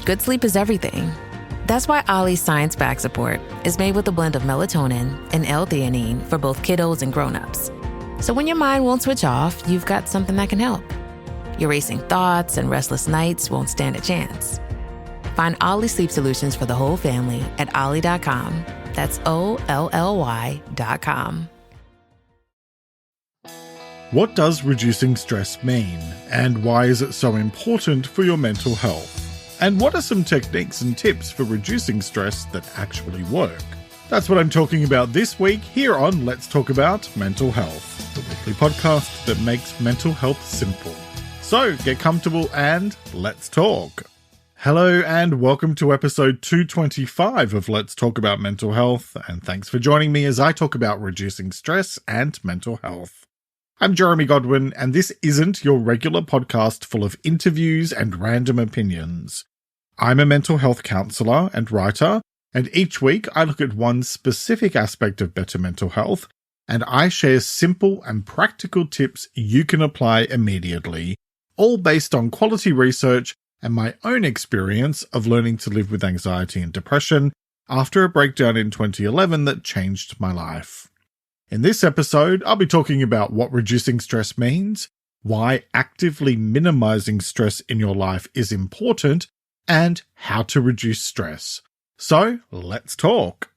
good sleep is everything. That's why Ollie's science-backed support is made with a blend of melatonin and L-theanine for both kiddos and grown-ups. So when your mind won't switch off, you've got something that can help. Your racing thoughts and restless nights won't stand a chance. Find Ollie Sleep Solutions for the whole family at ollie.com. That's OLLY.com. What does reducing stress mean, and why is it so important for your mental health? And what are some techniques and tips for reducing stress that actually work? That's what I'm talking about this week here on Let's Talk About Mental Health, the weekly podcast that makes mental health simple. So get comfortable and let's talk. Hello and welcome to episode 225 of Let's Talk About Mental Health, and thanks for joining me as I talk about reducing stress and mental health. I'm Jeremy Godwin, and this isn't your regular podcast full of interviews and random opinions. I'm a mental health counsellor and writer, and each week I look at one specific aspect of better mental health, and I share simple and practical tips you can apply immediately, all based on quality research and my own experience of learning to live with anxiety and depression after a breakdown in 2011 that changed my life. In this episode, I'll be talking about what reducing stress means, why actively minimizing stress in your life is important, and how to reduce stress. So, let's talk.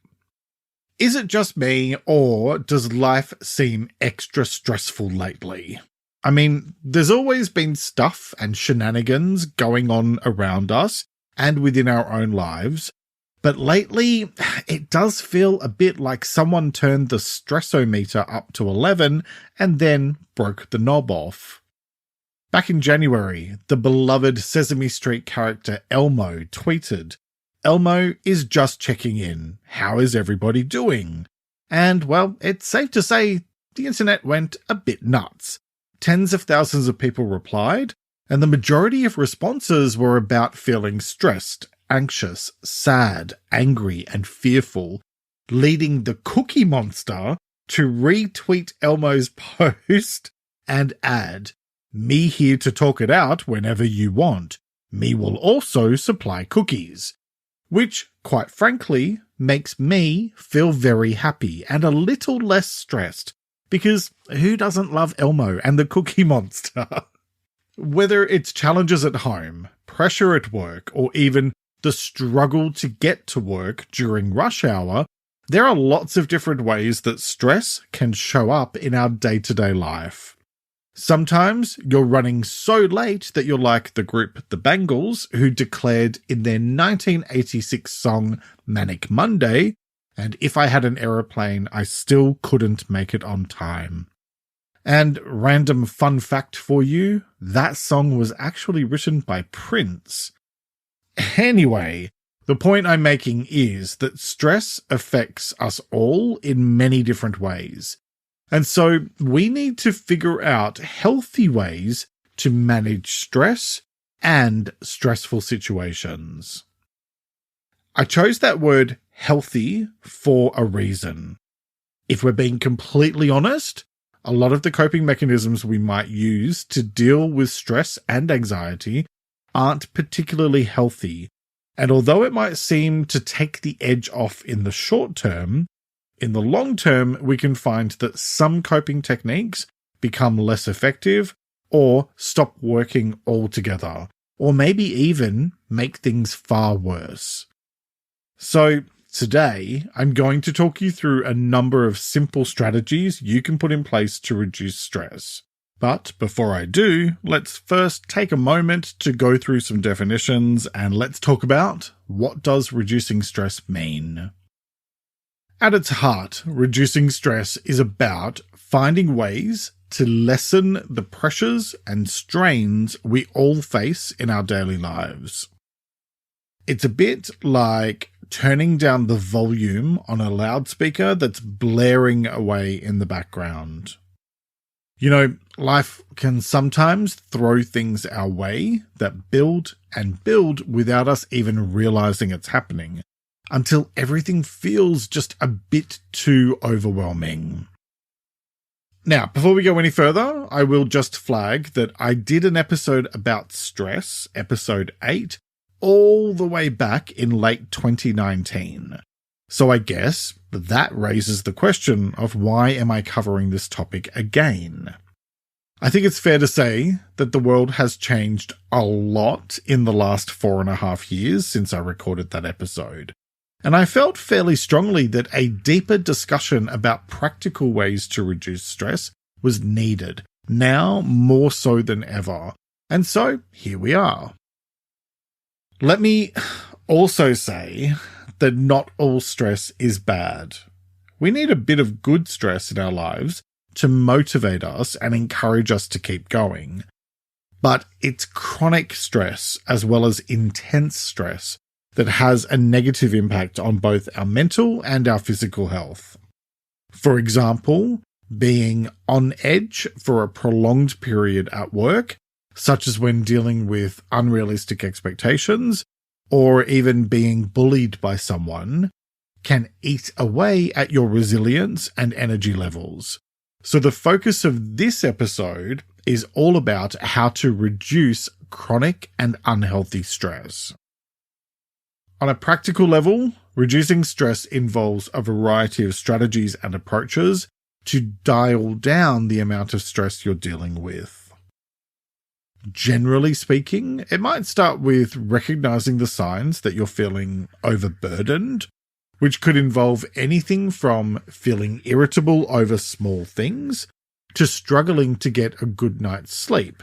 Is it just me, or does life seem extra stressful lately? I mean, there's always been stuff and shenanigans going on around us and within our own lives, but lately, it does feel a bit like someone turned the stressometer up to 11 and then broke the knob off. Back in January, the beloved Sesame Street character Elmo tweeted, "Elmo is just checking in. How is everybody doing?" And, well, it's safe to say the internet went a bit nuts. Tens of thousands of people replied, and the majority of responses were about feeling stressed, anxious, sad, angry, and fearful, leading the Cookie Monster to retweet Elmo's post and add, "Me here to talk it out whenever you want. Me will also supply cookies." Which, quite frankly, makes me feel very happy and a little less stressed, because who doesn't love Elmo and the Cookie Monster? Whether it's challenges at home, pressure at work, or even the struggle to get to work during rush hour, there are lots of different ways that stress can show up in our day-to-day life. Sometimes you're running so late that you're like the group The Bangles, who declared in their 1986 song Manic Monday, "And if I had an aeroplane, I still couldn't make it on time." And random fun fact for you, that song was actually written by Prince. Anyway, the point I'm making is that stress affects us all in many different ways. And so we need to figure out healthy ways to manage stress and stressful situations. I chose that word healthy for a reason. If we're being completely honest, a lot of the coping mechanisms we might use to deal with stress and anxiety aren't particularly healthy, and although it might seem to take the edge off in the short term, in the long term we can find that some coping techniques become less effective or stop working altogether, or maybe even make things far worse. So today, I'm going to talk you through a number of simple strategies you can put in place to reduce stress. But before I do, let's first take a moment to go through some definitions and let's talk about what does reducing stress mean. At its heart, reducing stress is about finding ways to lessen the pressures and strains we all face in our daily lives. It's a bit like turning down the volume on a loudspeaker that's blaring away in the background. You know, life can sometimes throw things our way that build and build without us even realizing it's happening, until everything feels just a bit too overwhelming. Now, before we go any further, I will just flag that I did an episode about stress, episode 8, all the way back in late 2019. So I guess that raises the question of why am I covering this topic again? I think it's fair to say that the world has changed a lot in the last 4.5 years since I recorded that episode. And I felt fairly strongly that a deeper discussion about practical ways to reduce stress was needed, now more so than ever. And so here we are. Let me also say that not all stress is bad. We need a bit of good stress in our lives to motivate us and encourage us to keep going. But it's chronic stress as well as intense stress that has a negative impact on both our mental and our physical health. For example, being on edge for a prolonged period at work, such as when dealing with unrealistic expectations, or even being bullied by someone, can eat away at your resilience and energy levels. So the focus of this episode is all about how to reduce chronic and unhealthy stress. On a practical level, reducing stress involves a variety of strategies and approaches to dial down the amount of stress you're dealing with. Generally speaking, it might start with recognizing the signs that you're feeling overburdened, which could involve anything from feeling irritable over small things to struggling to get a good night's sleep.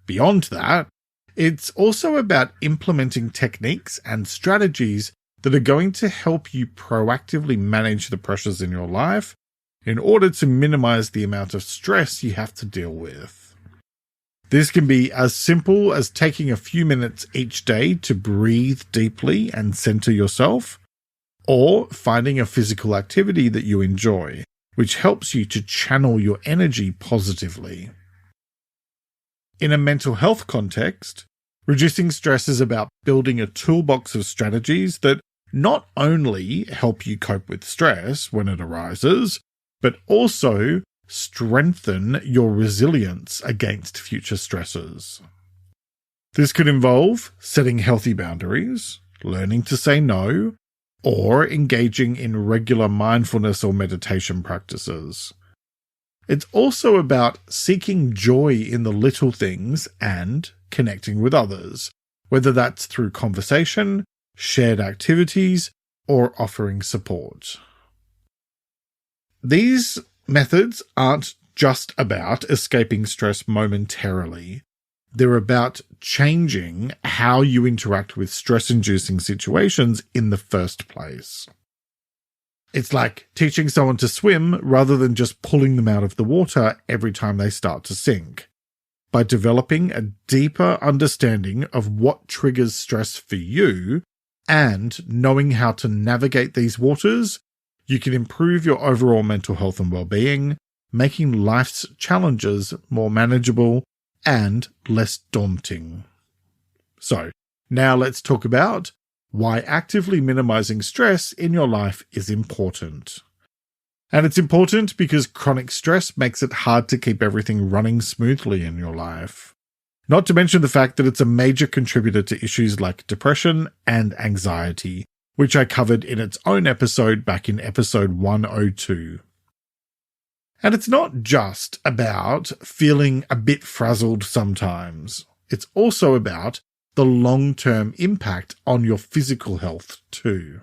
Beyond that, it's also about implementing techniques and strategies that are going to help you proactively manage the pressures in your life in order to minimize the amount of stress you have to deal with. This can be as simple as taking a few minutes each day to breathe deeply and center yourself, or finding a physical activity that you enjoy, which helps you to channel your energy positively. In a mental health context, reducing stress is about building a toolbox of strategies that not only help you cope with stress when it arises, but also strengthen your resilience against future stresses. This could involve setting healthy boundaries, learning to say no, or engaging in regular mindfulness or meditation practices. It's also about seeking joy in the little things and connecting with others, whether that's through conversation, shared activities, or offering support. These methods aren't just about escaping stress momentarily. They're about changing how you interact with stress-inducing situations in the first place. It's like teaching someone to swim rather than just pulling them out of the water every time they start to sink. By developing a deeper understanding of what triggers stress for you and knowing how to navigate these waters, you can improve your overall mental health and well-being, making life's challenges more manageable and less daunting. So, now let's talk about why actively minimizing stress in your life is important. And it's important because chronic stress makes it hard to keep everything running smoothly in your life. Not to mention the fact that it's a major contributor to issues like depression and anxiety, which I covered in its own episode back in episode 102. And it's not just about feeling a bit frazzled sometimes. It's also about the long-term impact on your physical health too.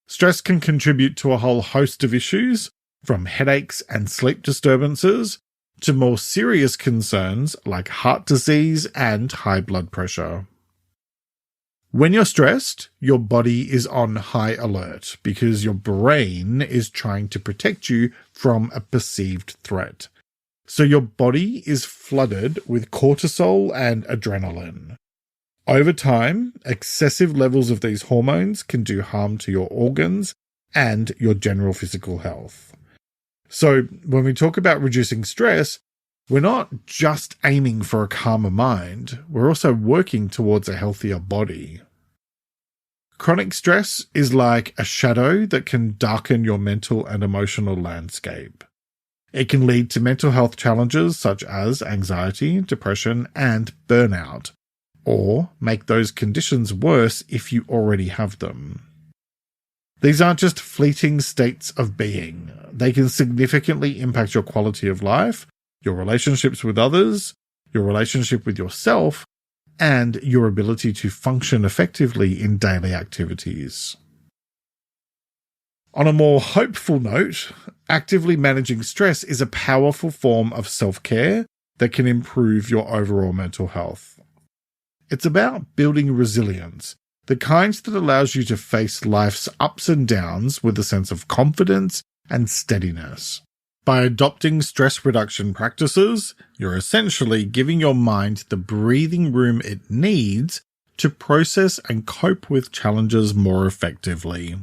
Stress can contribute to a whole host of issues, from headaches and sleep disturbances to more serious concerns like heart disease and high blood pressure. When you're stressed, your body is on high alert because your brain is trying to protect you from a perceived threat. So your body is flooded with cortisol and adrenaline. Over time, excessive levels of these hormones can do harm to your organs and your general physical health. So when we talk about reducing stress, we're not just aiming for a calmer mind, we're also working towards a healthier body. Chronic stress is like a shadow that can darken your mental and emotional landscape. It can lead to mental health challenges such as anxiety, depression, and burnout. or make those conditions worse if you already have them. These aren't just fleeting states of being. They can significantly impact your quality of life, your relationships with others, your relationship with yourself, and your ability to function effectively in daily activities. On a more hopeful note, actively managing stress is a powerful form of self-care that can improve your overall mental health. It's about building resilience, the kind that allows you to face life's ups and downs with a sense of confidence and steadiness. By adopting stress reduction practices, you're essentially giving your mind the breathing room it needs to process and cope with challenges more effectively.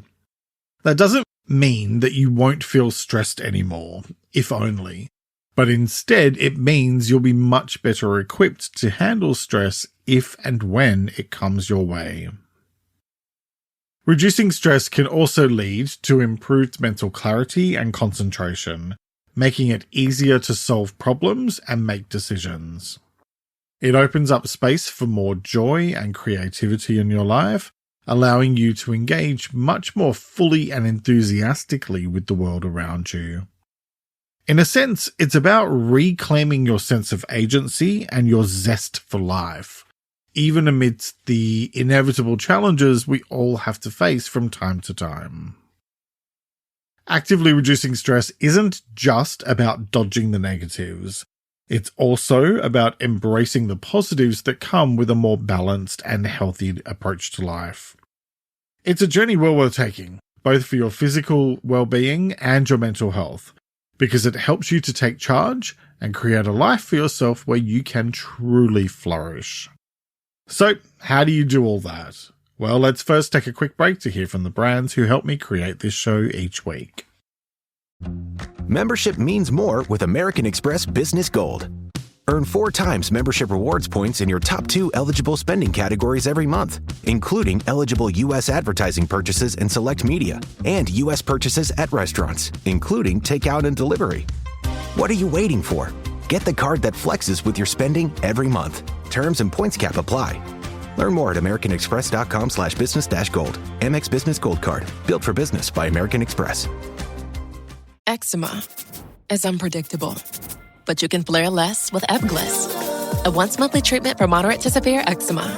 That doesn't mean that you won't feel stressed anymore, if only, but instead it means you'll be much better equipped to handle stress if and when it comes your way. Reducing stress can also lead to improved mental clarity and concentration, making it easier to solve problems and make decisions. It opens up space for more joy and creativity in your life, allowing you to engage much more fully and enthusiastically with the world around you. In a sense, it's about reclaiming your sense of agency and your zest for life, even amidst the inevitable challenges we all have to face from time to time. Actively reducing stress isn't just about dodging the negatives. It's also about embracing the positives that come with a more balanced and healthy approach to life. It's a journey well worth taking, both for your physical well-being and your mental health, because it helps you to take charge and create a life for yourself where you can truly flourish. So, how do you do all that? Well, let's first take a quick break to hear from the brands who help me create this show each week. Membership means more with American Express Business Gold. Earn 4 times membership rewards points in your top 2 eligible spending categories every month, including eligible U.S. advertising purchases in select media and U.S. purchases at restaurants, including takeout and delivery. What are you waiting for? Get the card that flexes with your spending every month. Terms and points cap apply. Learn more at americanexpress.com/business-gold. Amex Business Gold Card. Built for business by American Express. Eczema is unpredictable, but you can flare less with Ebglyss, a once-monthly treatment for moderate to severe eczema.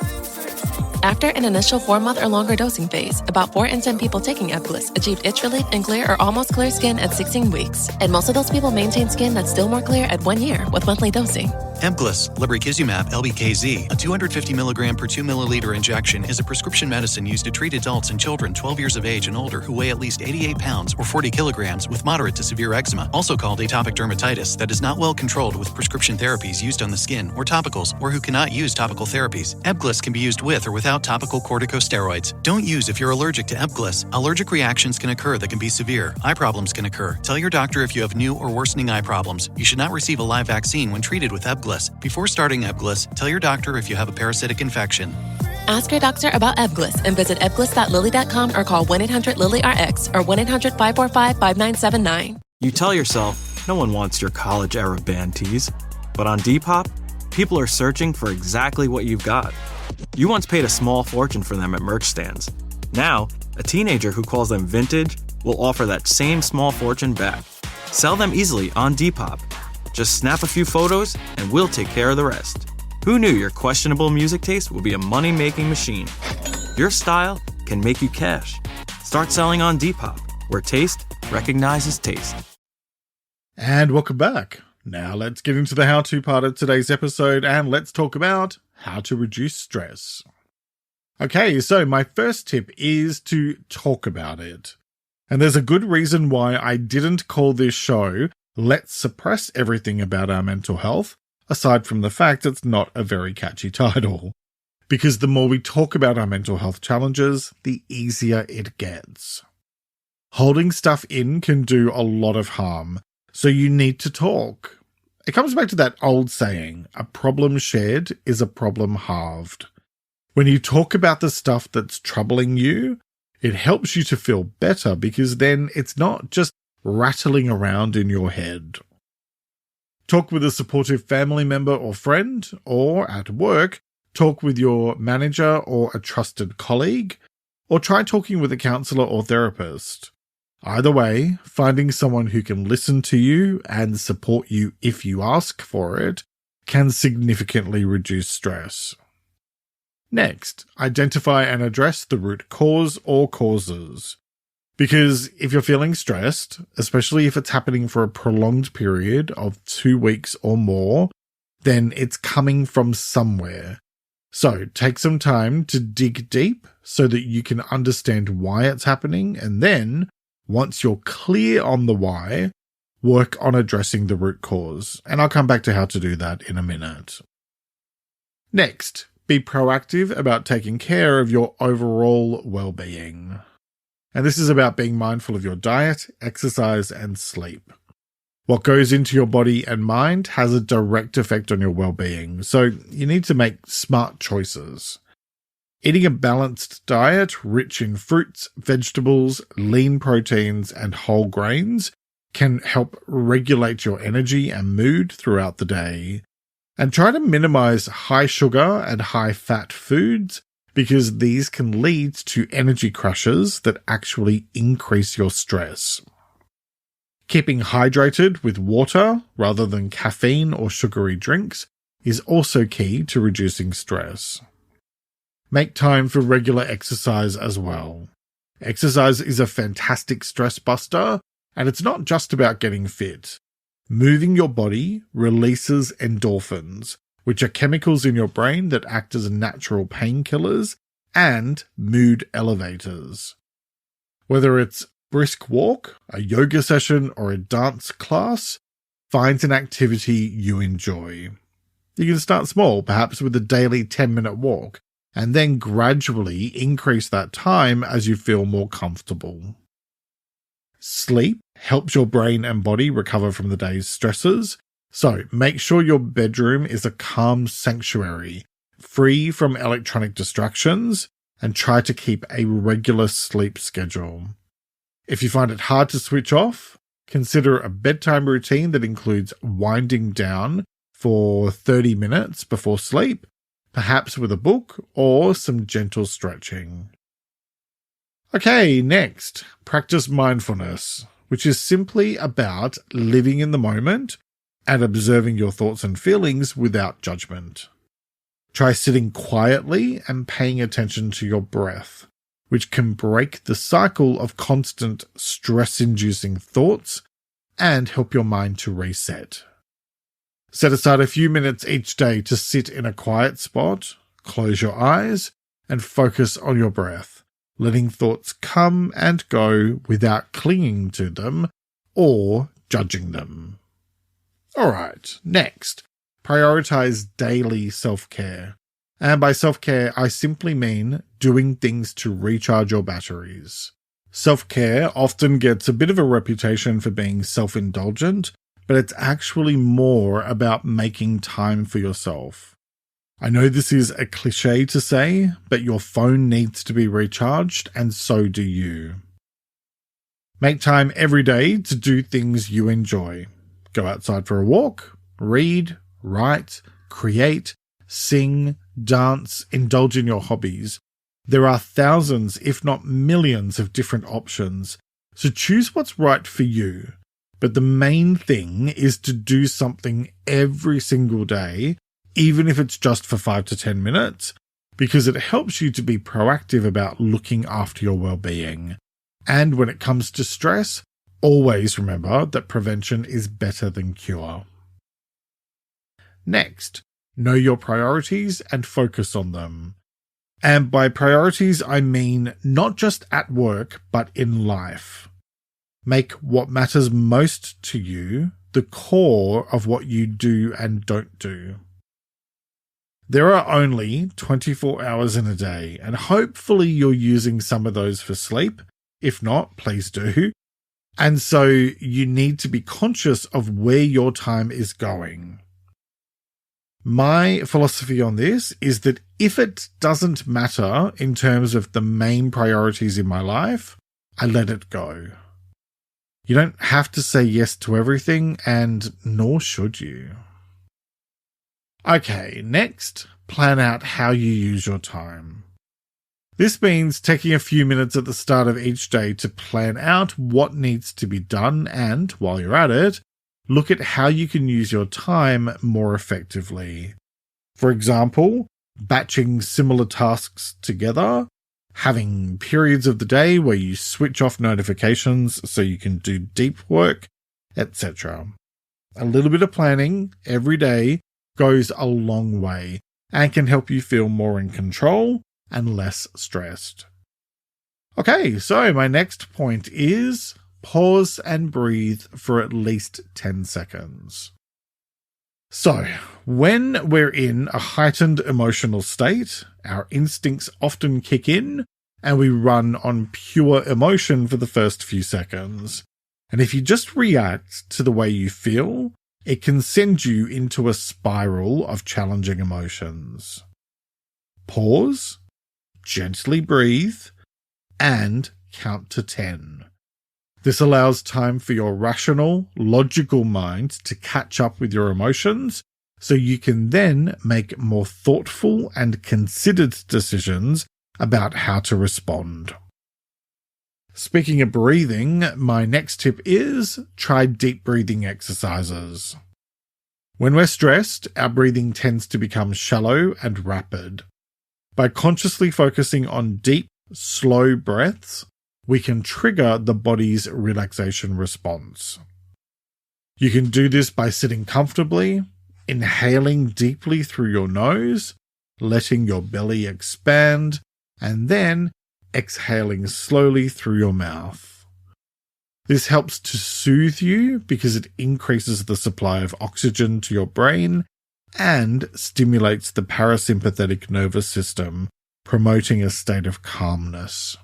After an initial 4-month or longer dosing phase, about 4 in 10 people taking Ebglyss achieved itch relief and clear or almost clear skin at 16 weeks. And most of those people maintain skin that's still more clear at 1 year with monthly dosing. Ebglyss, lebrikizumab LBKZ, a 250 mg per 2 milliliter injection, is a prescription medicine used to treat adults and children 12 years of age and older who weigh at least 88 pounds or 40 kilograms with moderate to severe eczema, also called atopic dermatitis, that is not well controlled with prescription therapies used on the skin or topicals, or who cannot use topical therapies. Ebglyss can be used with or without topical corticosteroids. Don't use if you're allergic to Ebglyss. Allergic reactions can occur that can be severe. Eye problems can occur. Tell your doctor if you have new or worsening eye problems. You should not receive a live vaccine when treated with Ebglyss. Before starting Ebglyss, tell your doctor if you have a parasitic infection. Ask your doctor about Ebglyss and visit ebglyss.lilly.com or call 1-800-LILY-RX or 1-800-545-5979. You tell yourself, no one wants your college-era band tees. But on Depop, people are searching for exactly what you've got. You once paid a small fortune for them at merch stands. Now, a teenager who calls them vintage will offer that same small fortune back. Sell them easily on Depop. Just snap a few photos and we'll take care of the rest. Who knew your questionable music taste would be a money-making machine? Your style can make you cash. Start selling on Depop, where taste recognizes taste. And welcome back. Now let's get into the how-to part of today's episode and let's talk about how to reduce stress. Okay, so my first tip is to talk about it. And there's a good reason why I didn't call this show Let's Suppress Everything About Our Mental Health, aside from the fact it's not a very catchy title. Because the more we talk about our mental health challenges, the easier it gets. Holding stuff in can do a lot of harm, so you need to talk. It comes back to that old saying, a problem shared is a problem halved. When you talk about the stuff that's troubling you, it helps you to feel better because then it's not just rattling around in your head. Talk with a supportive family member or friend, or at work, talk with your manager or a trusted colleague, or try talking with a counselor or therapist. Either way, finding someone who can listen to you and support you if you ask for it can significantly reduce stress. Next, identify and address the root cause or causes. Because if you're feeling stressed, especially if it's happening for a prolonged period of 2 weeks or more, then it's coming from somewhere. So take some time to dig deep so that you can understand why it's happening, and then, once you're clear on the why, work on addressing the root cause. And I'll come back to how to do that in a minute. Next, be proactive about taking care of your overall well-being. And this is about being mindful of your diet, exercise, and sleep. What goes into your body and mind has a direct effect on your well-being, so you need to make smart choices. Eating a balanced diet rich in fruits, vegetables, lean proteins, and whole grains can help regulate your energy and mood throughout the day. And try to minimize high sugar and high fat foods because these can lead to energy crashes that actually increase your stress. Keeping hydrated with water rather than caffeine or sugary drinks is also key to reducing stress. Make time for regular exercise as well. Exercise is a fantastic stress buster, and it's not just about getting fit. Moving your body releases endorphins, which are chemicals in your brain that act as natural painkillers and mood elevators. Whether it's brisk walk, a yoga session, or a dance class, find an activity you enjoy. You can start small, perhaps with a daily 10-minute walk, and then gradually increase that time as you feel more comfortable. Sleep helps your brain and body recover from the day's stresses, so make sure your bedroom is a calm sanctuary, free from electronic distractions, and try to keep a regular sleep schedule. If you find it hard to switch off, consider a bedtime routine that includes winding down for 30 minutes before sleep, perhaps with a book or some gentle stretching. Okay, next, practice mindfulness, which is simply about living in the moment and observing your thoughts and feelings without judgment. Try sitting quietly and paying attention to your breath, which can break the cycle of constant stress-inducing thoughts and help your mind to reset. Set aside a few minutes each day to sit in a quiet spot, close your eyes, and focus on your breath, letting thoughts come and go without clinging to them or judging them. Alright, next, prioritize daily self-care. And by self-care, I simply mean doing things to recharge your batteries. Self-care often gets a bit of a reputation for being self-indulgent, but it's actually more about making time for yourself. I know this is a cliche to say, but your phone needs to be recharged, and so do you. Make time every day to do things you enjoy. Go outside for a walk, read, write, create, sing, dance, indulge in your hobbies. There are thousands, if not millions, of different options, so choose what's right for you. But the main thing is to do something every single day, even if it's just for 5 to 10 minutes, because it helps you to be proactive about looking after your well-being. And when it comes to stress, always remember that prevention is better than cure. Next, know your priorities and focus on them. And by priorities, I mean not just at work, but in life. Make what matters most to you the core of what you do and don't do. There are only 24 hours in a day, and hopefully you're using some of those for sleep. If not, please do. And so you need to be conscious of where your time is going. My philosophy on this is that if it doesn't matter in terms of the main priorities in my life, I let it go. You don't have to say yes to everything, and nor should you. Okay, next, plan out how you use your time. This means taking a few minutes at the start of each day to plan out what needs to be done and, while you're at it, look at how you can use your time more effectively. For example, batching similar tasks together, having periods of the day where you switch off notifications so you can do deep work, etc. A little bit of planning every day goes a long way and can help you feel more in control and less stressed. Okay, so my next point is pause and breathe for at least 10 seconds. So, when we're in a heightened emotional state, our instincts often kick in and we run on pure emotion for the first few seconds. And if you just react to the way you feel, it can send you into a spiral of challenging emotions. Pause, gently breathe, and count to 10. This allows time for your rational, logical mind to catch up with your emotions, so you can then make more thoughtful and considered decisions about how to respond. Speaking of breathing, my next tip is try deep breathing exercises. When we're stressed, our breathing tends to become shallow and rapid. By consciously focusing on deep, slow breaths, we can trigger the body's relaxation response. You can do this by sitting comfortably, inhaling deeply through your nose, letting your belly expand, and then exhaling slowly through your mouth. This helps to soothe you because it increases the supply of oxygen to your brain and stimulates the parasympathetic nervous system, promoting a state of calmness.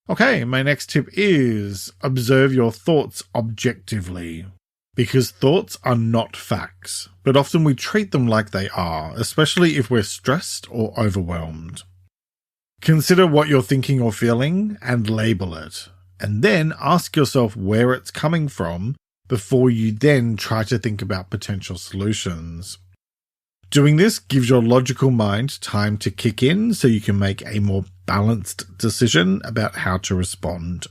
Okay, my next tip is observe your thoughts objectively, because thoughts are not facts, but often we treat them like they are, especially if we're stressed or overwhelmed. Consider what you're thinking or feeling and label it, and then ask yourself where it's coming from before you then try to think about potential solutions. Doing this gives your logical mind time to kick in so you can make a more balanced decision about how to respond.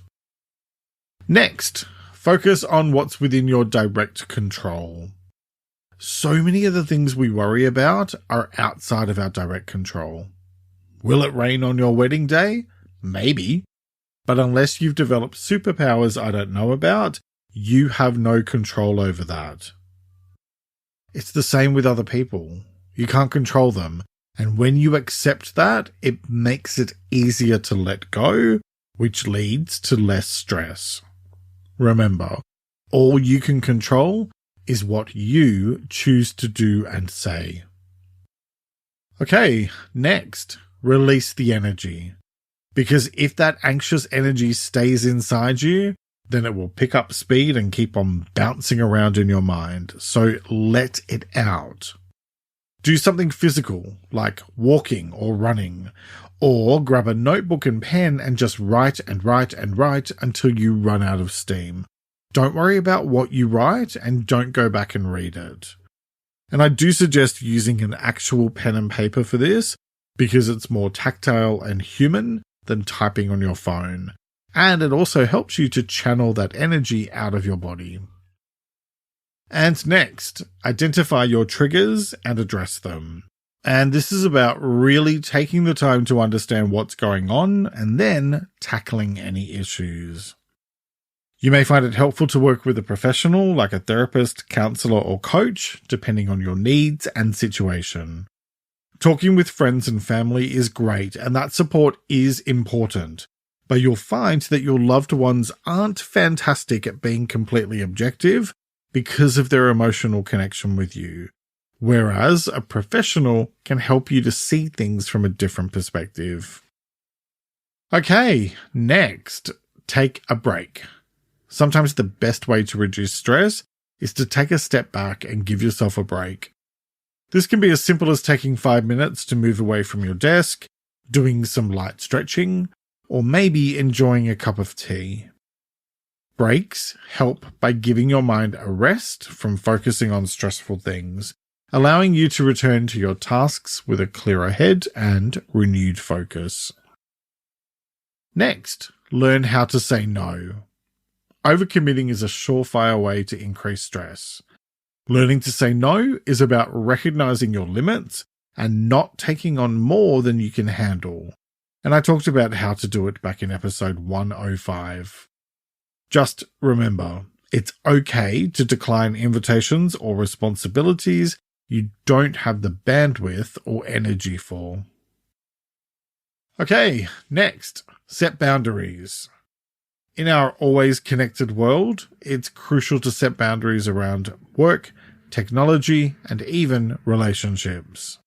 Next, focus on what's within your direct control. So many of the things we worry about are outside of our direct control. Will it rain on your wedding day? Maybe. But unless you've developed superpowers I don't know about, you have no control over that. It's the same with other people. You can't control them. And when you accept that, it makes it easier to let go, which leads to less stress. Remember, all you can control is what you choose to do and say. Okay, next, release the energy. Because if that anxious energy stays inside you, then it will pick up speed and keep on bouncing around in your mind. So let it out. Do something physical, like walking or running, or grab a notebook and pen and just write and write and write until you run out of steam. Don't worry about what you write and don't go back and read it. And I do suggest using an actual pen and paper for this because it's more tactile and human than typing on your phone. And it also helps you to channel that energy out of your body. And next, identify your triggers and address them. And this is about really taking the time to understand what's going on and then tackling any issues. You may find it helpful to work with a professional like a therapist, counselor, or coach, depending on your needs and situation. Talking with friends and family is great, and that support is important. But you'll find that your loved ones aren't fantastic at being completely objective because of their emotional connection with you, whereas a professional can help you to see things from a different perspective. Okay, next, take a break. Sometimes the best way to reduce stress is to take a step back and give yourself a break. This can be as simple as taking 5 minutes to move away from your desk, doing some light stretching, or maybe enjoying a cup of tea. Breaks help by giving your mind a rest from focusing on stressful things, allowing you to return to your tasks with a clearer head and renewed focus. Next, learn how to say no. Overcommitting is a surefire way to increase stress. Learning to say no is about recognizing your limits and not taking on more than you can handle. And I talked about how to do it back in episode 105. Just remember, it's okay to decline invitations or responsibilities you don't have the bandwidth or energy for. Okay, next, set boundaries. In our always connected world, it's crucial to set boundaries around work, technology, and even relationships.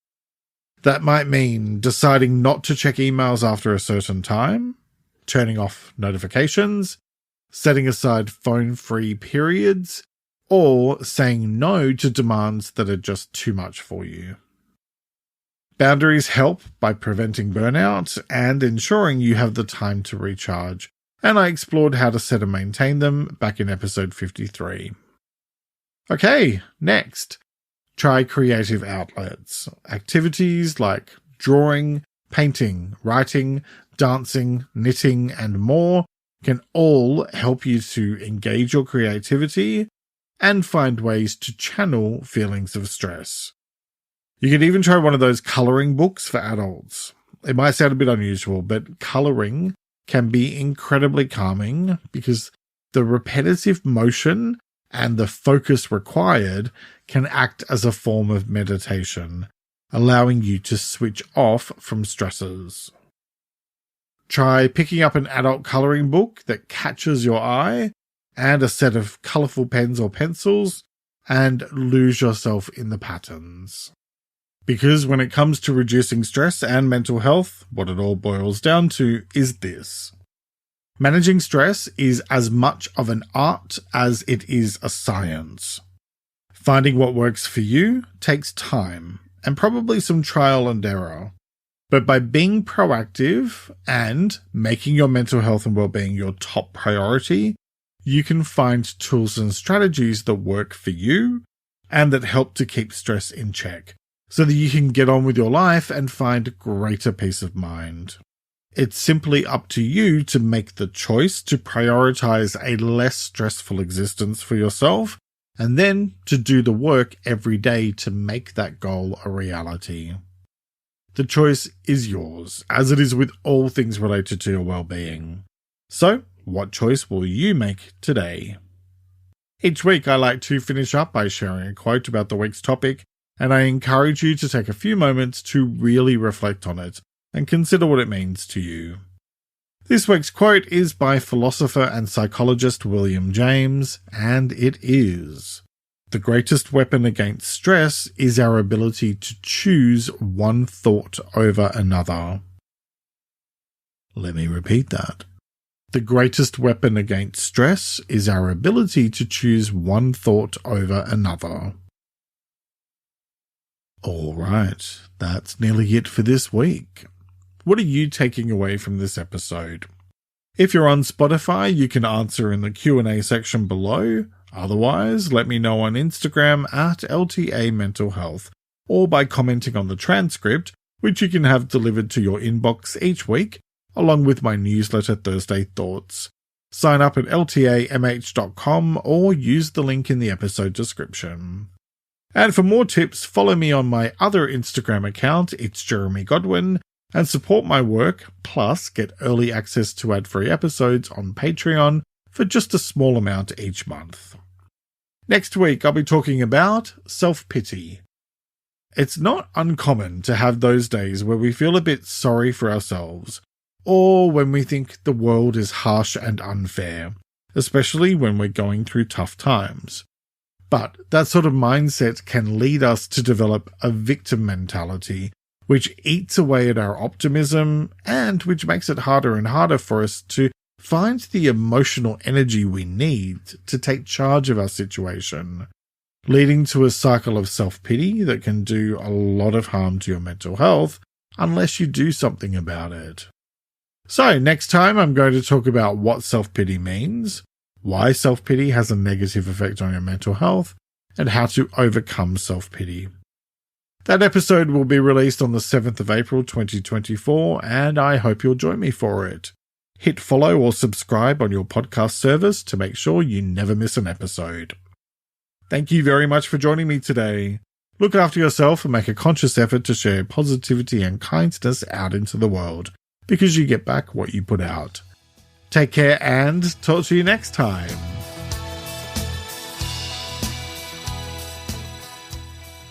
That might mean deciding not to check emails after a certain time, turning off notifications, setting aside phone-free periods, or saying no to demands that are just too much for you. Boundaries help by preventing burnout and ensuring you have the time to recharge, and I explored how to set and maintain them back in episode 53. Okay, next. Try creative outlets. Activities like drawing, painting, writing, dancing, knitting, and more can all help you to engage your creativity and find ways to channel feelings of stress. You can even try one of those colouring books for adults. It might sound a bit unusual, but colouring can be incredibly calming because the repetitive motion and the focus required can act as a form of meditation, allowing you to switch off from stressors. Try picking up an adult colouring book that catches your eye and a set of colourful pens or pencils and lose yourself in the patterns. Because when it comes to reducing stress and mental health, what it all boils down to is this. Managing stress is as much of an art as it is a science. Finding what works for you takes time and probably some trial and error. But by being proactive and making your mental health and well-being your top priority, you can find tools and strategies that work for you and that help to keep stress in check so that you can get on with your life and find greater peace of mind. It's simply up to you to make the choice to prioritize a less stressful existence for yourself and then to do the work every day to make that goal a reality. The choice is yours, as it is with all things related to your well-being. So, what choice will you make today? Each week I like to finish up by sharing a quote about the week's topic, and I encourage you to take a few moments to really reflect on it and consider what it means to you. This week's quote is by philosopher and psychologist William James, and it is, "The greatest weapon against stress is our ability to choose one thought over another." Let me repeat that. The greatest weapon against stress is our ability to choose one thought over another. All right, that's nearly it for this week. What are you taking away from this episode? If you're on Spotify, you can answer in the Q&A section below. Otherwise, let me know on Instagram at LTA Mental Health or by commenting on the transcript, which you can have delivered to your inbox each week, along with my newsletter Thursday Thoughts. Sign up at ltamh.com or use the link in the episode description. And for more tips, follow me on my other Instagram account, it's Jeremy Godwin, and support my work, plus get early access to ad-free episodes on Patreon for just a small amount each month. Next week, I'll be talking about self-pity. It's not uncommon to have those days where we feel a bit sorry for ourselves, or when we think the world is harsh and unfair, especially when we're going through tough times. But that sort of mindset can lead us to develop a victim mentality, which eats away at our optimism and which makes it harder and harder for us to find the emotional energy we need to take charge of our situation, leading to a cycle of self-pity that can do a lot of harm to your mental health unless you do something about it. So next time I'm going to talk about what self-pity means, why self-pity has a negative effect on your mental health, and how to overcome self-pity. That episode will be released on the 7th of April 2024, and I hope you'll join me for it. Hit follow or subscribe on your podcast service to make sure you never miss an episode. Thank you very much for joining me today. Look after yourself and make a conscious effort to share positivity and kindness out into the world, because you get back what you put out. Take care and talk to you next time.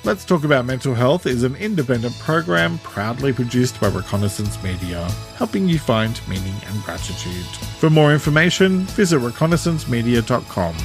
Let's Talk About Mental Health is an independent program proudly produced by Reconnaissance Media, helping you find meaning and gratitude. For more information, visit reconnaissancemedia.com.